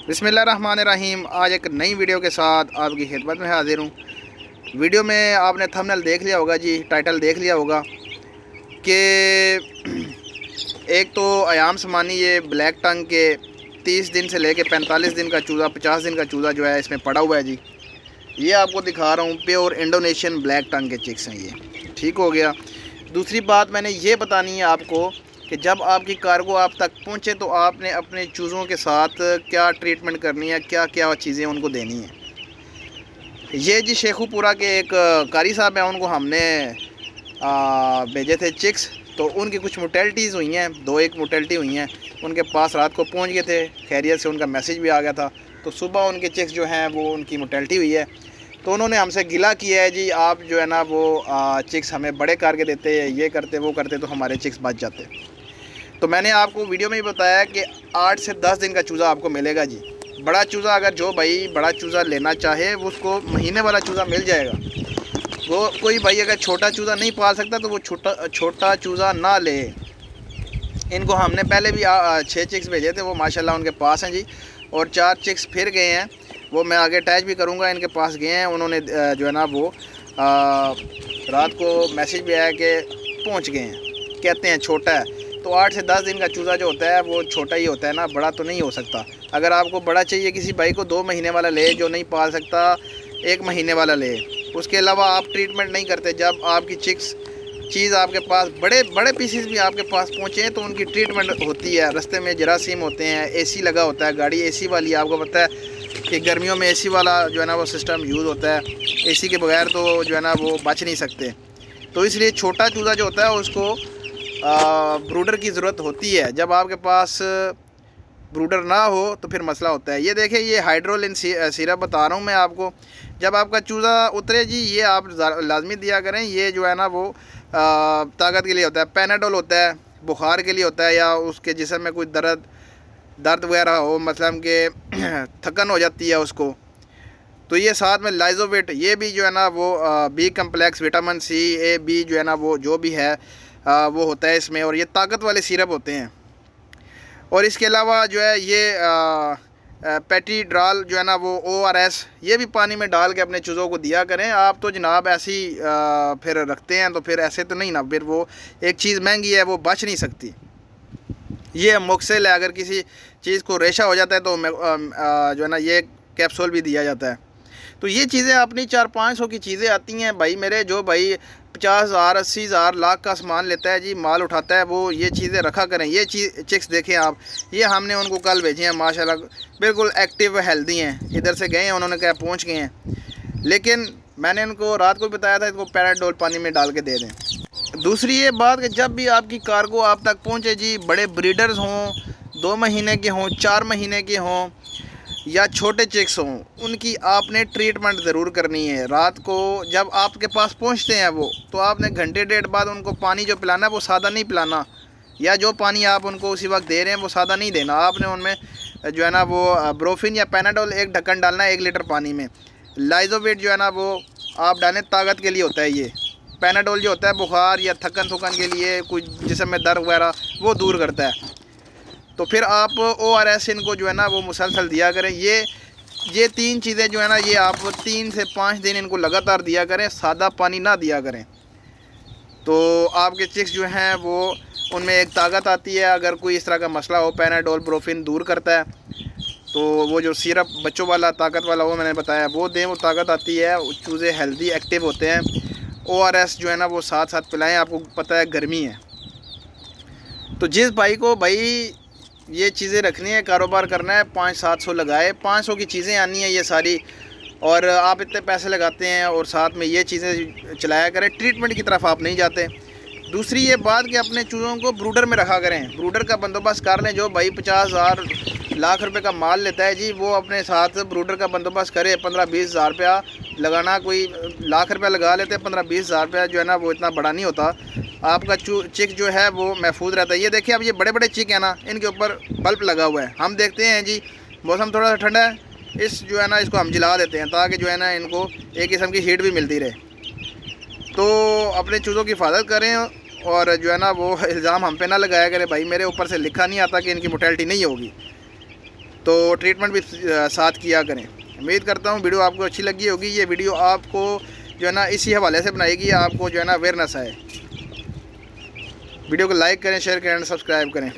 बिस्मिल्लाहिर्रहमानिर्रहीम। आज एक नई वीडियो के साथ आपकी खिदमत में हाजिर हूँ। वीडियो में आपने थंबनेल देख लिया होगा जी, टाइटल देख लिया होगा कि एक तो अयाम समानी ये ब्लैक टंग के 30 दिन से लेके 45 दिन का चूज़ा, 50 दिन का चूज़ा जो है इसमें पड़ा हुआ है जी। ये आपको दिखा रहा हूँ, प्योर इंडोनेशियन ब्लैक टंग के चिक्स हैं ये। ठीक हो गया। दूसरी बात मैंने ये बतानी है आपको कि जब आपकी कार्गो आप तक पहुंचे तो आपने अपने चूज़ों के साथ क्या ट्रीटमेंट करनी है, क्या क्या चीज़ें उनको देनी है। ये जी शेखुपुरा के एक कारी साहब हैं, उनको हमने भेजे थे चिक्स। तो उनकी कुछ मोटेलिटीज़ हुई हैं, एक मोटेलिटी हुई हैं। उनके पास रात को पहुंच गए थे, खैरियत से उनका मैसेज भी आ गया था। तो सुबह उनके चिक्स जो हैं वो उनकी मोटेलिटी हुई है। तो उन्होंने हमसे गिला किया है जी, आप जो है ना वो चिक्स हमें बड़े करके देते, ये करते वो करते तो हमारे चिक्स बच जाते। तो मैंने आपको वीडियो में ही बताया कि 8 से 10 दिन का चूज़ा आपको मिलेगा जी। बड़ा चूज़ा, अगर जो भाई बड़ा चूज़ा लेना चाहे वो उसको महीने वाला चूज़ा मिल जाएगा। वो कोई भाई अगर छोटा चूज़ा नहीं पाल सकता तो वो छोटा चूज़ा ना ले। इनको हमने पहले भी 6 चिक्स भेजे थे, वो माशाल्लाह उनके पास हैं जी। और 4 चिक्स फिर गए हैं, वो मैं आगे अटैच भी करूँगा। इनके पास गए हैं, उन्होंने जो है ना वो रात को मैसेज भी आया कि पहुँच गए हैं, कहते हैं छोटा है। तो 8 से 10 दिन का चूज़ा जो होता है वो छोटा ही होता है ना, बड़ा तो नहीं हो सकता। अगर आपको बड़ा चाहिए किसी भाई को 2 महीने वाला ले, जो नहीं पाल सकता 1 महीने वाला ले। उसके अलावा आप ट्रीटमेंट नहीं करते। जब आपकी चिक्स चीज़ आपके पास बड़े पीसेस भी आपके पास पहुँचे तो उनकी ट्रीटमेंट होती है। रास्ते में जरासीम होते हैं, एसी लगा होता है, गाड़ी एसी वाली। आपको पता है कि गर्मियों में एसी वाला जो है ना वो सिस्टम यूज़ होता है। एसी के बगैर तो जो है ना वो बच नहीं सकते। तो इसलिए छोटा चूज़ा जो होता है उसको ब्रूडर की ज़रूरत होती है। जब आपके पास ब्रूडर ना हो तो फिर मसला होता है। ये देखें, ये हाइड्रोलिन सिरप बता रहा हूँ मैं आपको। जब आपका चूज़ा उतरे जी, ये आप लाजमी दिया करें। ये जो है ना वो ताकत के लिए होता है। पैनाडोल होता है बुखार के लिए होता है, या उसके जिस्म में कोई दर्द वगैरह हो, मतलब कि थकन हो जाती है उसको। तो ये साथ में लाइजोविट, ये भी जो है ना वो बी कम्प्लेक्स, विटामिन सी, ए, बी जो है ना वो जो भी है वो होता है इसमें। और ये ताकत वाले सिरप होते हैं। और इसके अलावा जो है ये पैटी ड्राल जो है ना वो ORS, ये भी पानी में डाल के अपने चूज़ों को दिया करें। आप तो जनाब ऐसी फिर रखते हैं तो फिर ऐसे तो नहीं ना, फिर वो एक चीज़ महंगी है वो बच नहीं सकती। ये मोक्सेल है, अगर किसी चीज़ को रेशा हो जाता है तो जो है ना ये कैप्सूल भी दिया जाता है। तो ये चीज़ें अपनी 400-500 की चीज़ें आती हैं भाई मेरे। जो भाई 50,000 80,000 लाख का सामान लेता है जी, माल उठाता है, वो ये चीज़ें रखा करें। ये चिक्स देखें आप, ये हमने उनको कल भेजे हैं, माशाल्लाह बिल्कुल एक्टिव हेल्दी हैं। इधर से गए हैं, उन्होंने कहा पहुँच गए हैं। लेकिन मैंने उनको रात को बताया था इनको पैराडोल पानी में डाल के दे दें। दूसरी ये बात कि जब भी आपकी कार्गो आप तक पहुँचे जी, बड़े ब्रीडर्स हों, 2 महीने के हों, 4 महीने के हों, या छोटे चिक्स हों, उनकी आपने ट्रीटमेंट ज़रूर करनी है। रात को जब आपके पास पहुंचते हैं वो, तो आपने घंटे डेढ़ बाद उनको पानी जो पिलाना है वो सादा नहीं पिलाना, या जो पानी आप उनको उसी वक्त दे रहे हैं वो सादा नहीं देना। आपने उनमें जो है ना वो ब्रोफिन या पैनाडोल एक ढक्कन डालना है 1 लीटर पानी में। लाइजोविट जो है ना वो आप डालें, ताकत के लिए होता है। ये पैनाडोल जो होता है बुखार या थकन के लिए, कुछ जिस्म में दर्द वगैरह वो दूर करता है। तो फिर आप ORS इनको जो है ना वो मुसलसल दिया करें। ये 3 चीज़ें जो है ना ये आप 3 से 5 दिन इनको लगातार दिया करें, सादा पानी ना दिया करें। तो आपके चिक्स जो हैं वो उनमें एक ताकत आती है। अगर कोई इस तरह का मसला हो, पैनाडोल ब्रोफिन दूर करता है। तो वो जो सिरप बच्चों वाला ताकत वाला वो मैंने बताया वो दें, वो ताकत आती है, चूज़े हेल्दी एक्टिव होते हैं। ORS जो है ना वो साथ साथ पिलाएँ। आपको पता है गर्मी है, तो जिस भाई को भाई ये चीज़ें रखनी है, कारोबार करना है, 500-700 लगाए, 500 की चीज़ें आनी है ये सारी। और आप इतने पैसे लगाते हैं और साथ में ये चीज़ें चलाया करें, ट्रीटमेंट की तरफ आप नहीं जाते। दूसरी ये बात कि अपने चूज़ों को ब्रूडर में रखा करें, ब्रूडर का बंदोबस्त कर लें। जो भाई 50,000 लाख रुपए का माल लेता है जी, वो अपने साथ ब्रूडर का बंदोबस्त करे। 15-20 हज़ार रुपया लगाना, कोई लाख रुपया लगा लेते हैं, 15-20 हज़ार रुपया जो है ना वो इतना बड़ा नहीं होता। आपका चिक जो है वो महफूज रहता है। ये देखिए, अब ये बड़े चिक है ना, इनके ऊपर बल्ब लगा हुआ है। हम देखते हैं जी मौसम थोड़ा सा ठंडा है, इस जो है ना इसको हम जला देते हैं ताकि जो है ना इनको एक किस्म की हीट भी मिलती रहे। तो अपने चूज़ों की हिफाजत करें और जो है ना वो इल्ज़ाम हम पे ना लगाया करें। भाई मेरे ऊपर से लिखा नहीं आता कि इनकी मोटेलिटी नहीं होगी। تو ٹریٹمنٹ بھی ساتھ کیا کریں۔ امید کرتا ہوں ویڈیو آپ کو اچھی لگی ہوگی۔ یہ ویڈیو آپ کو جو ہے نا اسی حوالے سے بنائی گی، آپ کو جو ہے نا اویئرنیس ہے۔ ویڈیو کو لائک کریں، شیئر کریں، سبسکرائب کریں۔